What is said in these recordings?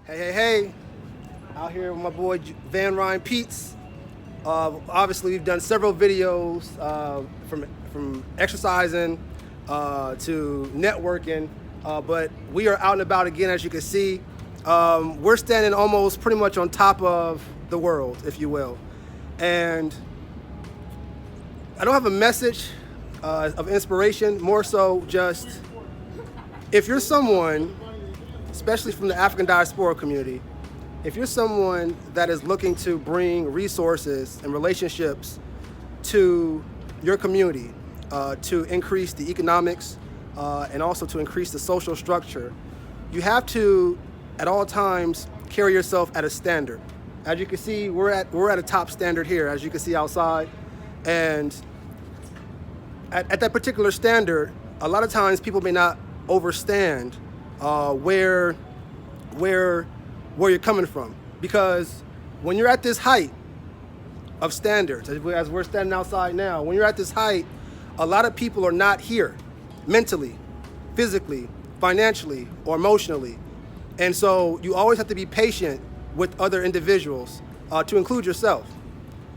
Hey, hey, hey. Out here with my boy Van Ryan Peets. Obviously, we've done several videos from exercising to networking, but we are out and about again, as you can see. We're standing almost pretty much on top of the world, if you will. And I don't have a message of inspiration, more so just if you're someone, especially from the African diaspora community, if you're someone that is looking to bring resources and relationships to your community to increase the economics and also to increase the social structure, you have to, at all times, carry yourself at a standard. As you can see, we're at a top standard here, as you can see outside. And at that particular standard, a lot of times people may not understand where you're coming from, because when you're at this height of standards, as we're standing outside now, when you're at this height, a lot of people are not here mentally, physically, financially, or emotionally. And so you always have to be patient with other individuals, to include yourself.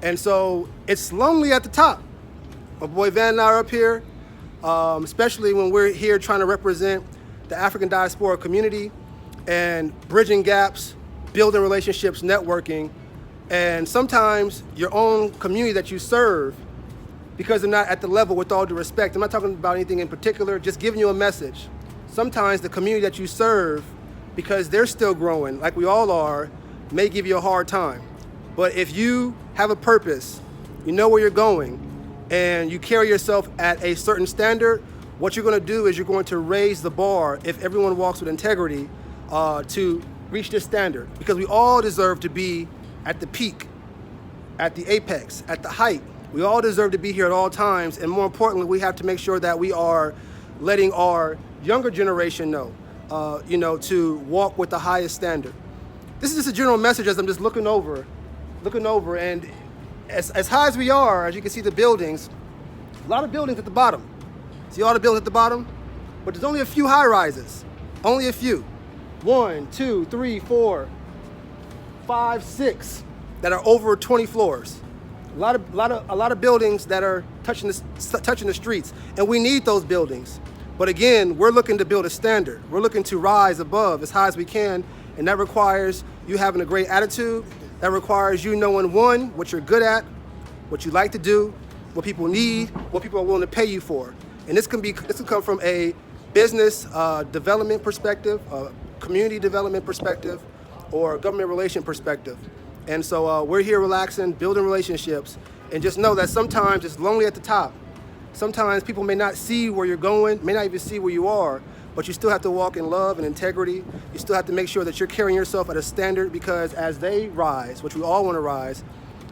And so it's lonely at the top. My boy Van and I are up here, especially when we're here trying to represent the African diaspora community and bridging gaps, building relationships, networking, and sometimes your own community that you serve, because they're not at the level, with all due respect, I'm not talking about anything in particular, just giving you a message. Sometimes the community that you serve, because they're still growing, like we all are, may give you a hard time. But if you have a purpose, you know where you're going, and you carry yourself at a certain standard, what you're going to do is you're going to raise the bar if everyone walks with integrity to reach this standard, because we all deserve to be at the peak, at the apex, at the height. We all deserve to be here at all times, and more importantly, we have to make sure that we are letting our younger generation know, to walk with the highest standard. This is just a general message as I'm just looking over, and as high as we are, as you can see the buildings, a lot of buildings at the bottom. See all the buildings at the bottom? But there's only a few high rises, only a few. 1, 2, 3, 4, 5, 6 that are over 20 floors. A lot of buildings that are touching the streets, and we need those buildings. But again, we're looking to build a standard. We're looking to rise above as high as we can, and that requires you having a great attitude. That requires you knowing, one, what you're good at, what you like to do, what people need, what people are willing to pay you for. And this can come from a business development perspective, a community development perspective, or a government relation perspective. And so we're here relaxing, building relationships, and just know that sometimes it's lonely at the top. Sometimes people may not see where you're going, may not even see where you are, but you still have to walk in love and integrity. You still have to make sure that you're carrying yourself at a standard, because as they rise, which we all want to rise,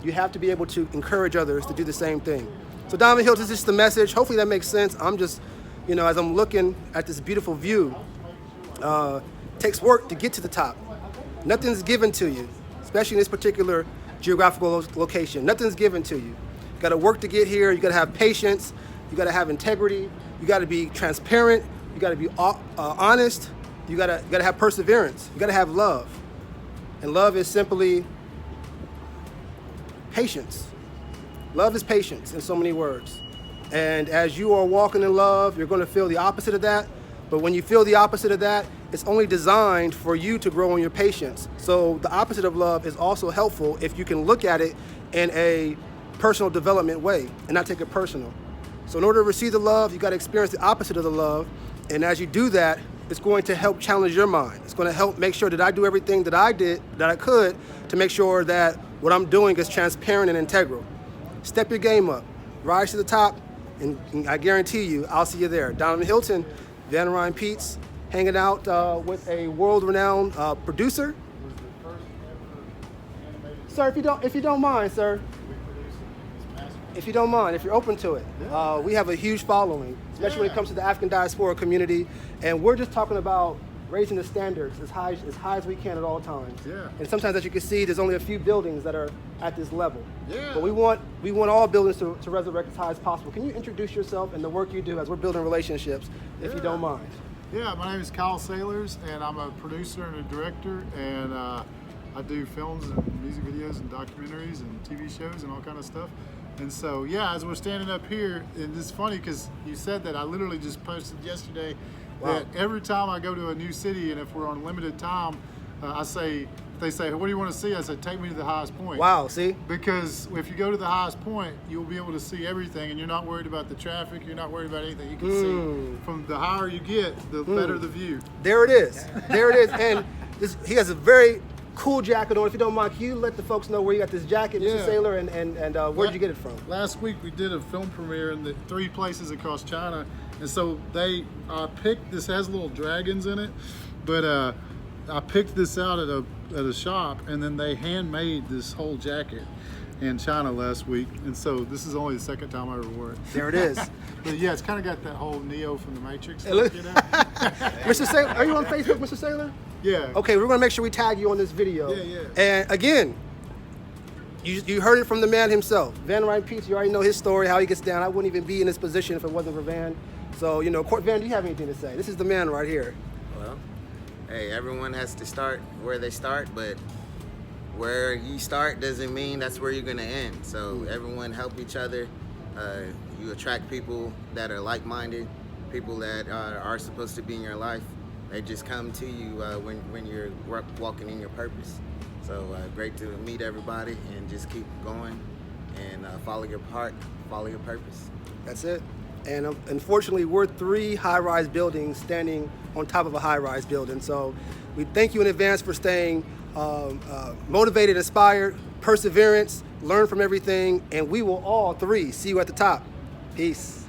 you have to be able to encourage others to do the same thing. So Diamond Hills is just the message. Hopefully that makes sense. I'm just, as I'm looking at this beautiful view, it takes work to get to the top. Nothing's given to you, especially in this particular geographical location. Nothing's given to you. You got to work to get here. You got to have patience. You got to have integrity. You got to be transparent. You got to be honest. You got to have perseverance. You got to have love. And love is simply patience. Love is patience in so many words. And as you are walking in love, you're going to feel the opposite of that. But when you feel the opposite of that, it's only designed for you to grow in your patience. So the opposite of love is also helpful if you can look at it in a personal development way and not take it personal. So in order to receive the love, you got to experience the opposite of the love. And as you do that, it's going to help challenge your mind. It's going to help make sure that I do everything that I could to make sure that what I'm doing is transparent and integral. Step your game up, rise to the top, and I guarantee you, I'll see you there. Donovan Hilton, Van Ryan Peets, hanging out with a world-renowned producer. Sir, if you don't mind, sir. If you don't mind, if you're open to it. We have a huge following, especially when it comes to the African diaspora community, and we're just talking about raising the standards as high as we can at all times. Yeah. And sometimes, as you can see, there's only a few buildings that are at this level. Yeah. But we want all buildings to resurrect as high as possible. Can you introduce yourself and the work you do as we're building relationships, if you don't mind? Yeah, my name is Kyle Sailors, and I'm a producer and a director, and I do films and music videos and documentaries and TV shows and all kind of stuff. And so, yeah, as we're standing up here, and it's funny because you said that I literally just posted yesterday that every time I go to a new city, and if we're on limited time, I say, they say, what do you want to see? I said, take me to the highest point. Wow, see? Because if you go to the highest point, you'll be able to see everything, and you're not worried about the traffic, you're not worried about anything. You can see from the higher you get, the better the view. There it is. There it is. And he has a very cool jacket on. If you don't mind, can you let the folks know where you got this jacket, Mr. Sailor, and where'd you get it from? Last week we did a film premiere in the 3 places across China, and so they picked, this has little dragons in it, but I picked this out at a shop, and then they handmade this whole jacket in China last week, and so this is only the second time I ever wore it. There it is. But yeah, it's kind of got that whole Neo from the Matrix look, you know? Mr. Sailor, are you on Facebook, Mr. Sailor? Yeah. Okay, we're gonna make sure we tag you on this video. Yeah. And again, you heard it from the man himself, Van Ryn Peets. You already know his story, how he gets down. I wouldn't even be in this position if it wasn't for Van. So, you know, Van, do you have anything to say? This is the man right here. Well, hey, everyone has to start where they start, but where you start doesn't mean that's where you're gonna end. So everyone help each other. You attract people that are like-minded, people that are supposed to be in your life. They just come to you when you're walking in your purpose. So great to meet everybody, and just keep going and follow your heart, follow your purpose. That's it. And unfortunately, we're 3 high-rise buildings standing on top of a high-rise building. So we thank you in advance for staying motivated, inspired, perseverance, learn from everything, and we will all 3 see you at the top. Peace.